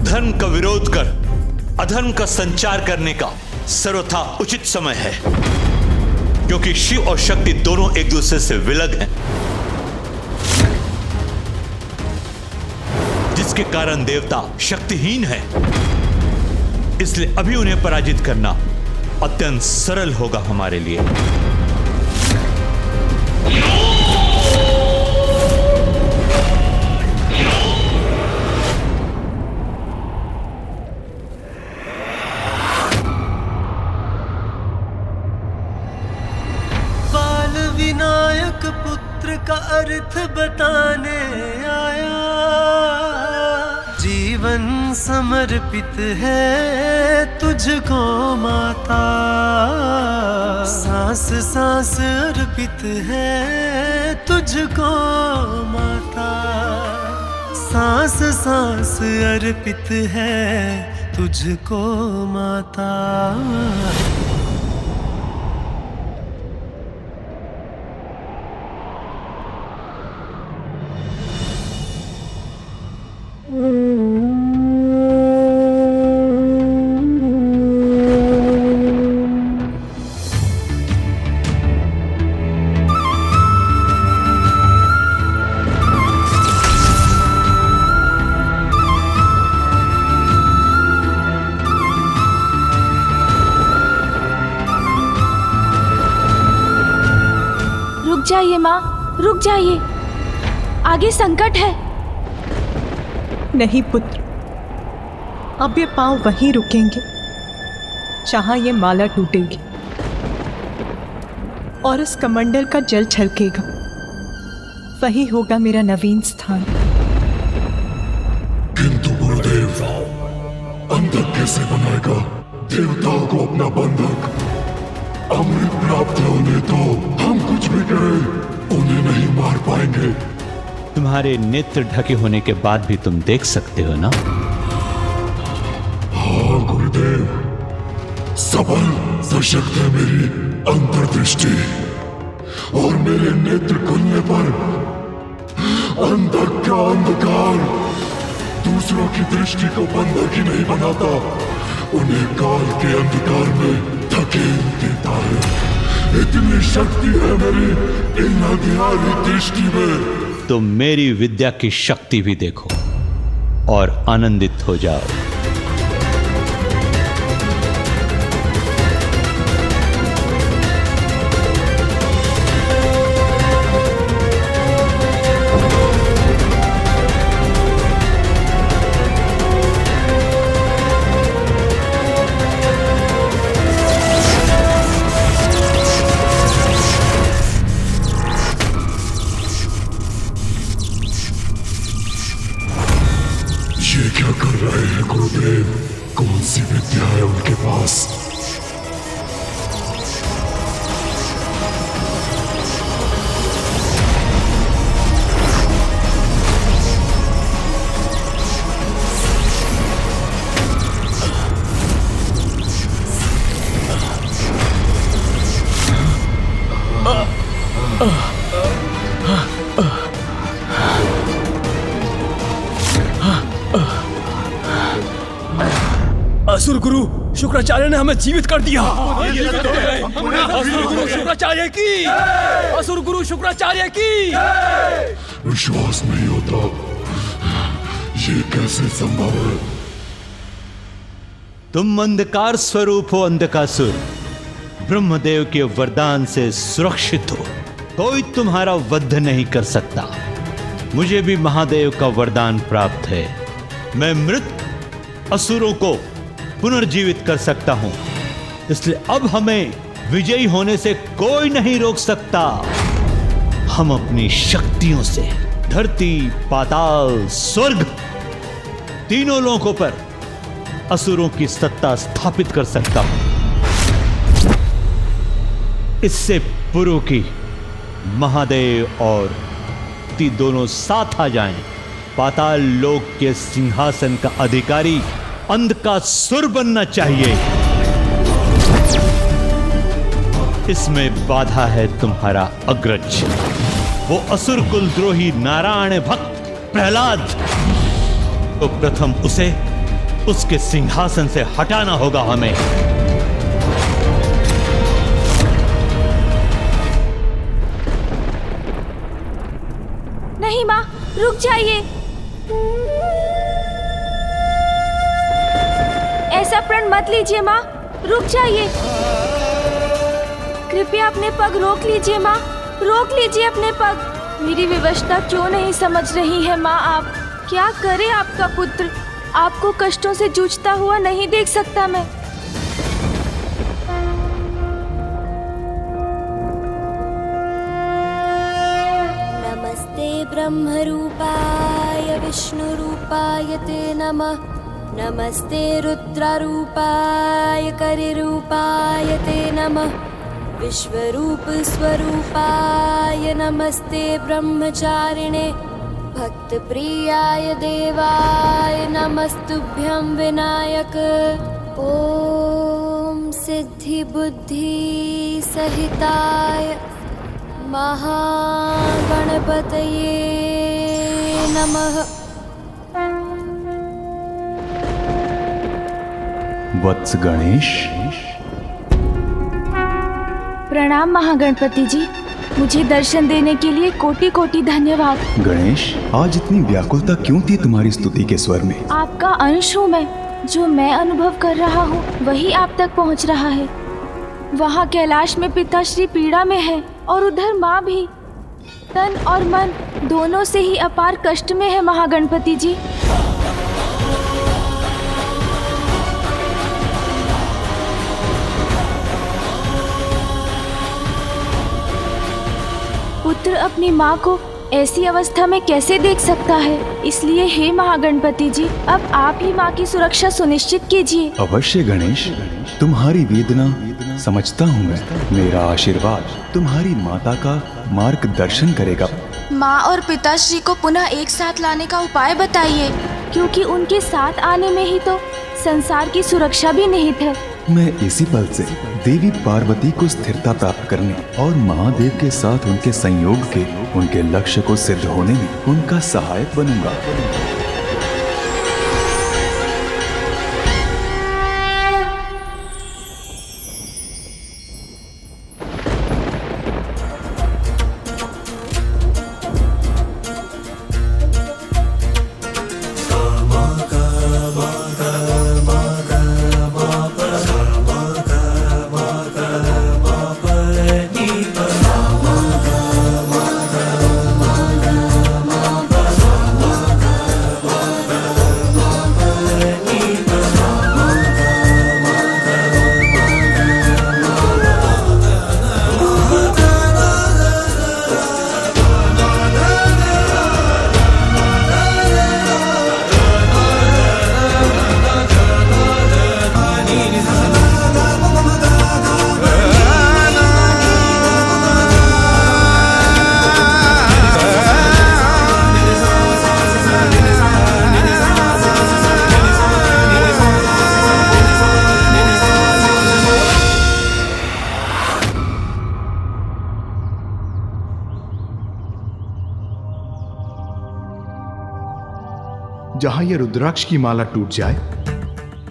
धर्म का विरोध कर अधर्म का संचार करने का सर्वथा उचित समय है, क्योंकि शिव और शक्ति दोनों एक दूसरे से विलग हैं, जिसके कारण देवता शक्तिहीन है। इसलिए अभी उन्हें पराजित करना अत्यंत सरल होगा हमारे लिए। विनायक पुत्र का अर्थ बताने आया, जीवन समर्पित है तुझको माता, सांस सांस अर्पित है तुझको माता, सांस सांस अर्पित है तुझको माता। रुक जाइए माँ, रुक जाइए, आगे संकट है। नहीं पुत्र, अब ये पांव वहीं रुकेंगे जहां ये माला टूटेगी और इस कमंडल का जल छलकेगा, वही होगा मेरा नवीन स्थान। किंतु गुरुदेव, अंधक कैसे बनाएगा देवताओं को अपना बंधक? अमृत प्राप्त होने तो हम कुछ भी करें उन्हें नहीं मार पाएंगे। तुम्हारे नेत्र ढके होने के बाद भी तुम देख सकते हो ना? हाँ गुरुदेव, सबल सशक्त है मेरी अंतर्दृष्टि, और मेरे नेत्र खुलने पर अंधक का अंधकार दूसरों की दृष्टि को बंधक ही नहीं बनाता, उन्हें काल के अंधकार में धकेल देता है। इतनी शक्ति है मेरी इन अंधियारी दृष्टि में। तो मेरी विद्या की शक्ति भी देखो और आनंदित हो जाओ। ये क्या कर रहे हैं गुरुदेव? कौन सी विद्या है उनके पास? असुर गुरु शुक्राचार्य ने हमें जीवित कर दिया। असुर गुरु शुक्राचार्य की, असुर गुरु शुक्राचार्य की। विश्वास नहीं होता, ये कैसे संभव है? तुम अंधकार स्वरूप हो अंधकासुर, ब्रह्मदेव के वरदान से सुरक्षित हो, कोई तुम्हारा वध नहीं कर सकता। मुझे भी महादेव का वरदान प्राप्त है, मैं मृत असुरों को पुनर्जीवित कर सकता हूं, इसलिए अब हमें विजयी होने से कोई नहीं रोक सकता। हम अपनी शक्तियों से धरती, पाताल, स्वर्ग तीनों लोकों पर असुरों की सत्ता स्थापित कर सकता हूं। इससे पूर्व की महादेव और ती दोनों साथ आ जाएं, पाताल लोक के सिंहासन का अधिकारी अंध का सुर बनना चाहिए। इसमें बाधा है तुम्हारा अग्रज, वो असुर कुलद्रोही नारायण भक्त प्रहलाद। तो प्रथम उसे उसके सिंहासन से हटाना होगा हमें। नहीं माँ, रुक जाइए। ऐसा प्रण मत लीजिए माँ, रुक जाइए। कृपया अपने पग रोक लीजिए माँ, रोक लीजिए अपने पग। मेरी विवशता क्यों नहीं समझ रही है माँ आप? क्या करे आपका पुत्र? आपको कष्टों से जूझता हुआ नहीं देख सकता मैं। नमस्ते ब्रह्मरूपाय विष्णुरूपाय ते नमः। नमस्ते रुद्ररूपाय करिरूपाय ते नमः। विश्वरूप स्वरूपाय नमस्ते ब्रह्मचारिणे। भक्तप्रियाय देवाय नमस्तुभ्यं विनायक। ॐ सिद्धि बुद्धि सहिताय महागणपतये नमः। वत्स गणेश। प्रणाम महागणपति जी, मुझे दर्शन देने के लिए कोटि कोटि धन्यवाद। गणेश, आज इतनी व्याकुलता क्यों थी तुम्हारी स्तुति के स्वर में? आपका अंश हूँ मैं, जो मैं अनुभव कर रहा हूँ वही आप तक पहुँच रहा है। वहाँ कैलाश में पिताश्री पीड़ा में है और उधर माँ भी तन और मन दोनों से ही अपार कष्ट में है महागणपति जी। पुत्र अपनी माँ को ऐसी अवस्था में कैसे देख सकता है? इसलिए हे महागणपति जी, अब आप ही माँ की सुरक्षा सुनिश्चित कीजिए। अवश्य गणेश, तुम्हारी वेदना समझता हूँ मैं। मेरा आशीर्वाद तुम्हारी माता का मार्गदर्शन करेगा। माँ और पिताश्री को पुनः एक साथ लाने का उपाय बताइए, क्योंकि उनके साथ आने में ही तो संसार की सुरक्षा भी निहित है। मैं इसी पल से देवी पार्वती को स्थिरता प्राप्त करने और महादेव के साथ उनके संयोग के उनके लक्ष्य को सिद्ध होने में उनका सहायक बनूंगा। जहां ये रुद्राक्ष की माला टूट जाए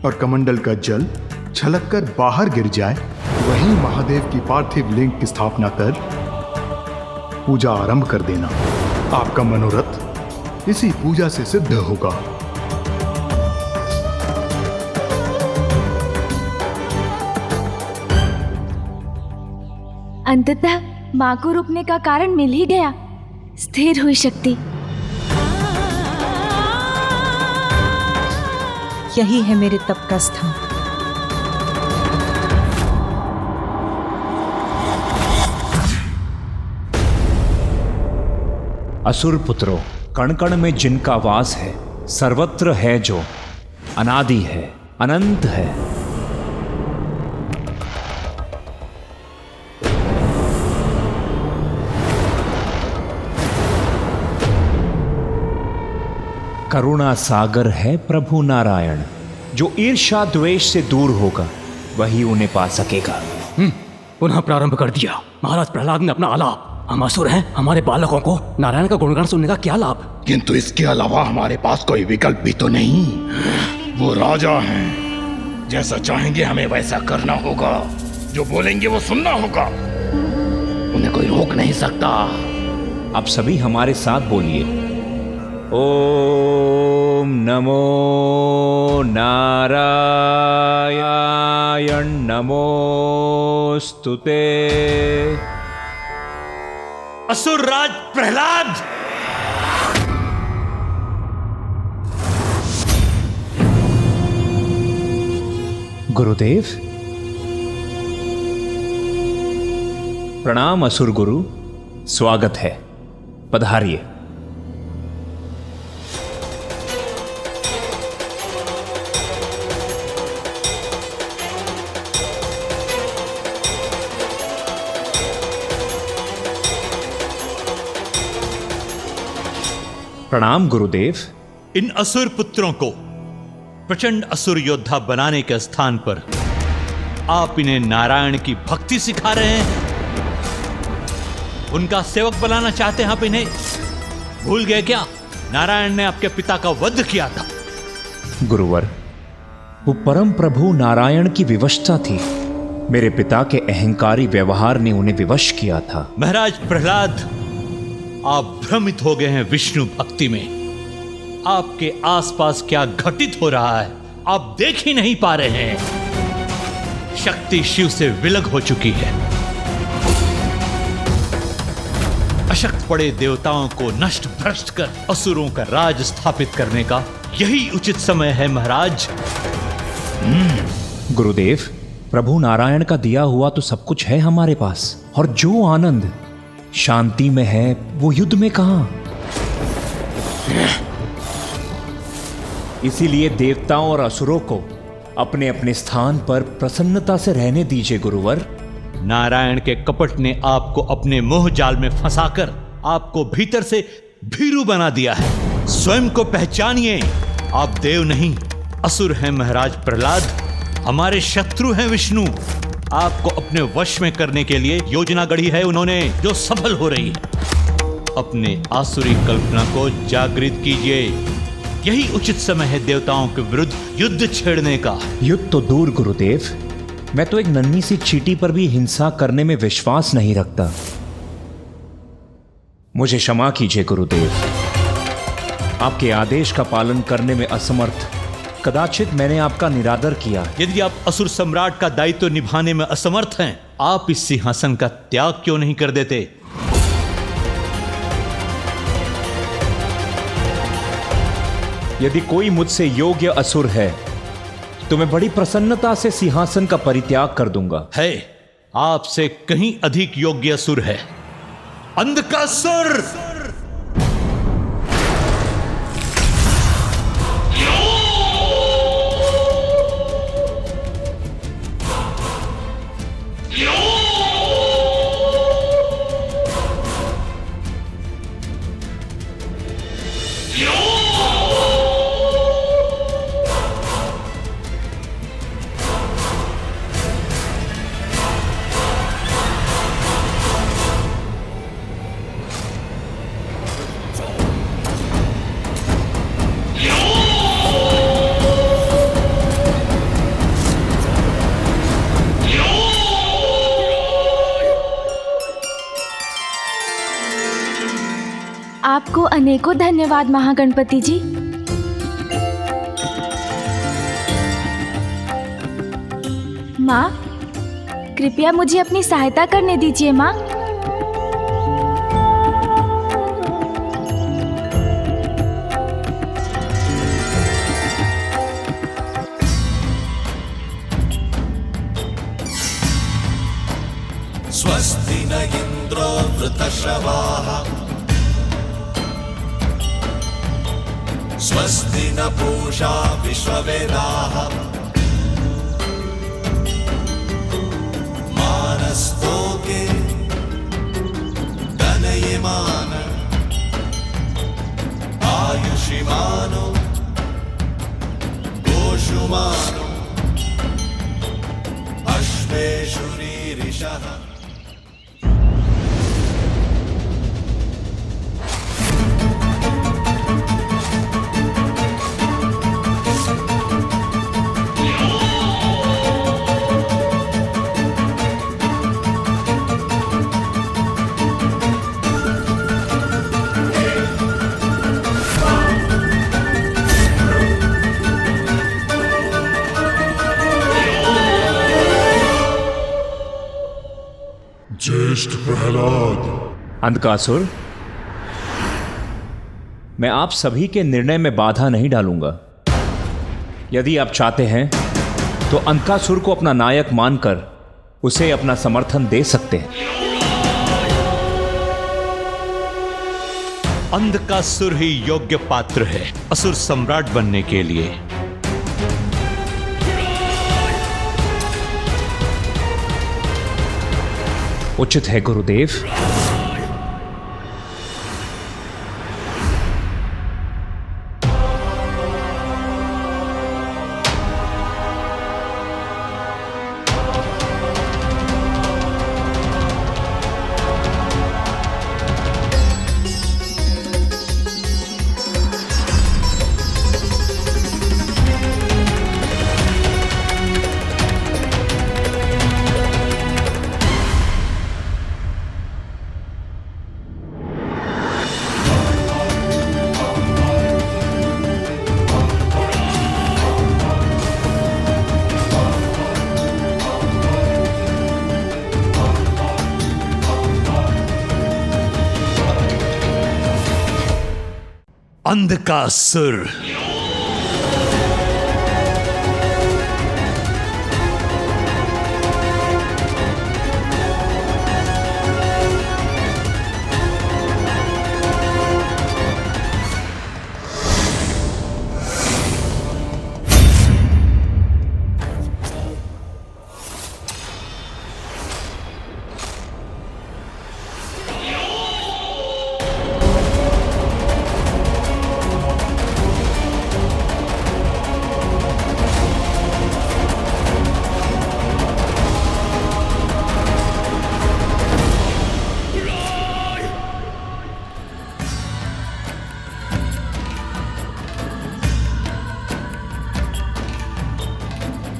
और कमंडल का जल छलककर बाहर गिर जाए, वहीं महादेव की पार्थिव लिंग की स्थापना कर पूजा आरंभ कर देना। आपका मनोरथ इसी पूजा से सिद्ध होगा। अंततः माँ को रुकने का कारण मिल ही गया। स्थिर हुई शक्ति। यही है मेरे तप का स्थान। असुर पुत्रों, कण कण में जिनका वास है, सर्वत्र है जो, अनादि है, अनंत है। करुणा सागर है प्रभु नारायण। जो ईर्ष्या द्वेष से दूर होगा वही उन्हें पा सकेगा। पुनः प्रारंभ कर दिया। महाराज प्रहलाद ने अपना आलाप। हम असुर हैं, हमारे बालकों को नारायण का गुणगान सुनने का क्या लाभ? किंतु इसके अलावा हमारे पास कोई विकल्प भी तो नहीं। वो राजा हैं, जैसा चाहेंगे हमें वैसा करना होगा। जो बोलेंगे वो सुनना होगा। उन्हें कोई रोक नहीं सकता। आप सभी हमारे साथ बोलिए, ओम नमो नारायण नमोस्तुते। असुरराज प्रहलाद, गुरुदेव प्रणाम। असुर गुरु, स्वागत है, पधारिए। प्रणाम गुरुदेव। इन असुर पुत्रों को प्रचंड असुर योद्धा बनाने के स्थान पर आप इन्हें नारायण की भक्ति सिखा रहे हैं। उनका सेवक बनाना चाहते हैं आप इन्हें। भूल गए क्या, नारायण ने आपके पिता का वध किया था। गुरुवर, वो परम प्रभु नारायण की विवशता थी। मेरे पिता के अहंकारी व्यवहार ने उन्हें विवश किया था। महाराज प्रहलाद, आप भ्रमित हो गए हैं विष्णु भक्ति में। आपके आसपास क्या घटित हो रहा है आप देख ही नहीं पा रहे हैं। शक्ति शिव से विलग हो चुकी है। अशक्त पड़े देवताओं को नष्ट भ्रष्ट कर असुरों का राज स्थापित करने का यही उचित समय है महाराज। गुरुदेव, प्रभु नारायण का दिया हुआ तो सब कुछ है हमारे पास, और जो आनंद शांति में है वो युद्ध में कहां। इसीलिए देवताओं और असुरों को अपने अपने स्थान पर प्रसन्नता से रहने दीजिए गुरुवर। नारायण के कपट ने आपको अपने मोह जाल में फंसाकर आपको भीतर से भीरू बना दिया है। स्वयं को पहचानिए, आप देव नहीं असुर हैं महाराज प्रहलाद। हमारे शत्रु हैं विष्णु। आपको अपने वश में करने के लिए योजना गढ़ी है उन्होंने, जो सफल हो रही है। अपने आसुरी कल्पना को जागृत कीजिए। यही उचित समय है देवताओं के विरुद्ध युद्ध छेड़ने का। युद्ध तो दूर गुरुदेव, मैं तो एक नन्ही सी चींटी पर भी हिंसा करने में विश्वास नहीं रखता। मुझे क्षमा कीजिए गुरुदेव। आपके आदेश का पालन करने में असमर्थ कदाचित मैंने आपका निरादर किया। यदि आप असुर सम्राट का दायित्व निभाने में असमर्थ हैं, आप इस सिंहासन का त्याग क्यों नहीं कर देते? यदि कोई मुझसे योग्य असुर है तो मैं बड़ी प्रसन्नता से सिंहासन का परित्याग कर दूंगा। है, आपसे कहीं अधिक योग्य असुर है, अंधकासुर। आपको अनेकों धन्यवाद महागणपति जी। माँ, कृपया मुझे अपनी सहायता करने दीजिए माँ। स्वस्ति न इंद्रो वृतश्रवाः स्वस्ति न पूषा विश्ववेदाः पक्षिमानो गोषुमानो अश्वेषुरीरिषः ज्येष्ठ प्रहलाद। अंधकासुर, मैं आप सभी के निर्णय में बाधा नहीं डालूंगा। यदि आप चाहते हैं तो अंधकासुर को अपना नायक मानकर उसे अपना समर्थन दे सकते हैं। अंधकासुर ही योग्य पात्र है असुर सम्राट बनने के लिए। उचित है गुरुदेव। अंधकासुर,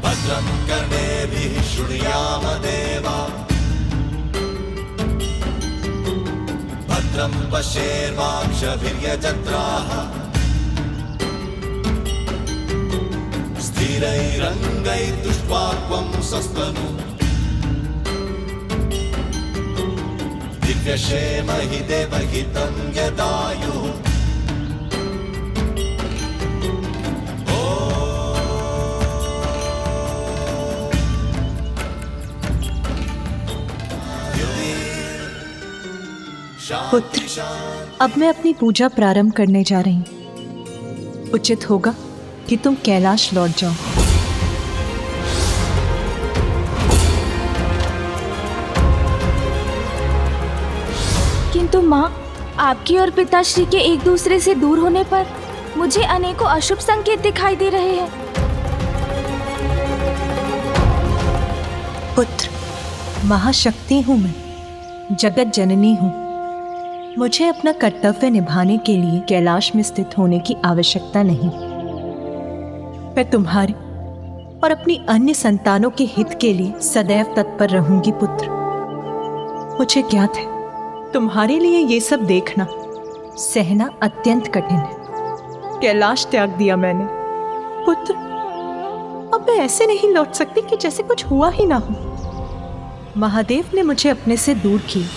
भद्रं कर्णेभिः शृणुयाम देवा भद्रं पश्येर्वाक्षभिर्यजत्राः स्थिरैरङ्गैस्तुष्ट्वाक्वं सस्तनु दिव्यक्षेमहि देवहितं यदायुः पुत्र, अब मैं अपनी पूजा प्रारंभ करने जा रही हूँ। उचित होगा कि तुम कैलाश लौट जाओ। किंतु माँ, आपकी और पिताश्री के एक दूसरे से दूर होने पर मुझे अनेकों अशुभ संकेत दिखाई दे रहे हैं। पुत्र, महाशक्ति हूँ मैं, जगत जननी हूँ। मुझे अपना कर्तव्य निभाने के लिए कैलाश में स्थित होने की आवश्यकता नहीं। मैं तुम्हारे और अपनी अन्य संतानों के हित के लिए सदैव तत्पर रहूंगी पुत्र। मुझे ज्ञात है तुम्हारे लिए ये सब देखना सहना अत्यंत कठिन है। कैलाश त्याग दिया मैंने पुत्र। अब मैं ऐसे नहीं लौट सकती कि जैसे कुछ हुआ ही ना हो। महादेव ने मुझे अपने से दूर किया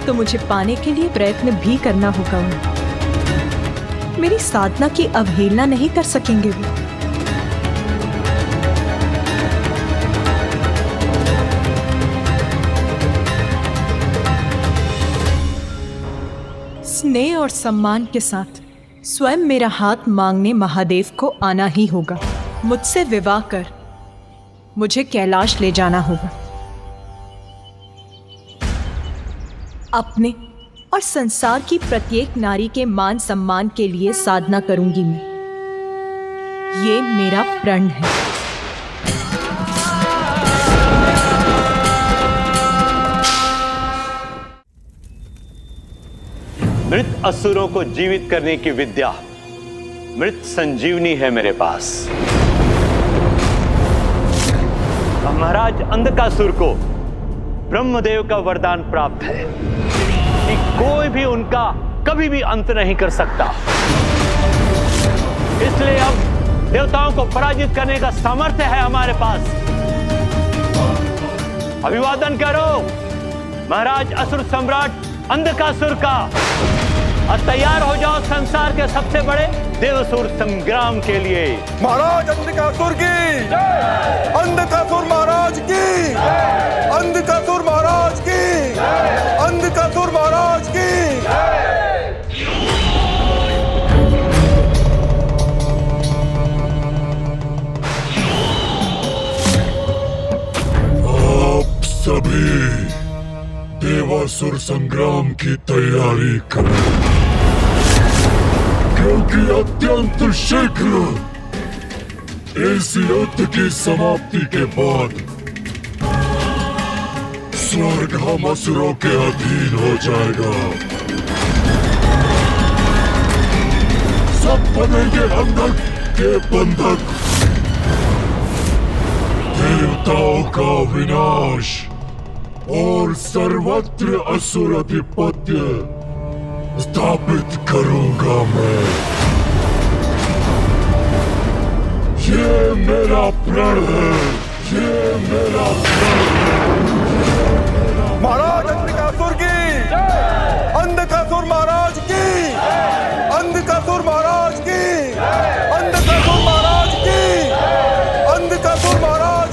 तो मुझे पाने के लिए प्रयत्न भी करना होगा उन्हें। मेरी साधना की अवहेलना नहीं कर सकेंगे वो। स्नेह और सम्मान के साथ स्वयं मेरा हाथ मांगने महादेव को आना ही होगा। मुझसे विवाह कर मुझे कैलाश ले जाना होगा। अपने और संसार की प्रत्येक नारी के मान सम्मान के लिए साधना करूंगी मैं। ये मेरा प्रण है। मृत असुरों को जीवित करने की विद्या मृत संजीवनी है मेरे पास। महाराज अंधकासुर को ब्रह्मदेव का वरदान प्राप्त है कि कोई भी उनका कभी भी अंत नहीं कर सकता। इसलिए अब देवताओं को पराजित करने का सामर्थ्य है हमारे पास। अभिवादन करो महाराज असुर सम्राट अंधकासुर का, और तैयार हो जाओ संसार के सबसे बड़े देवसुर संग्राम के लिए। महाराज अंधकासुर की, अंधकासुर महाराज की, अंधकासुर महाराज की, अंधकासुर महाराज की। आप सभी देवासुर संग्राम की तैयारी करें, क्योंकि अत्यंत शीघ्र इस युद्ध की समाप्ति के बाद स्वर्ग हम असुरों के अधीन हो जाएगा। सब बनेंगे अंधक के बंधक। देवताओं का विनाश और सर्वत्र असुर अधिपत्य स्थापित करूंगा मैं। ये मेरा प्रण है, ये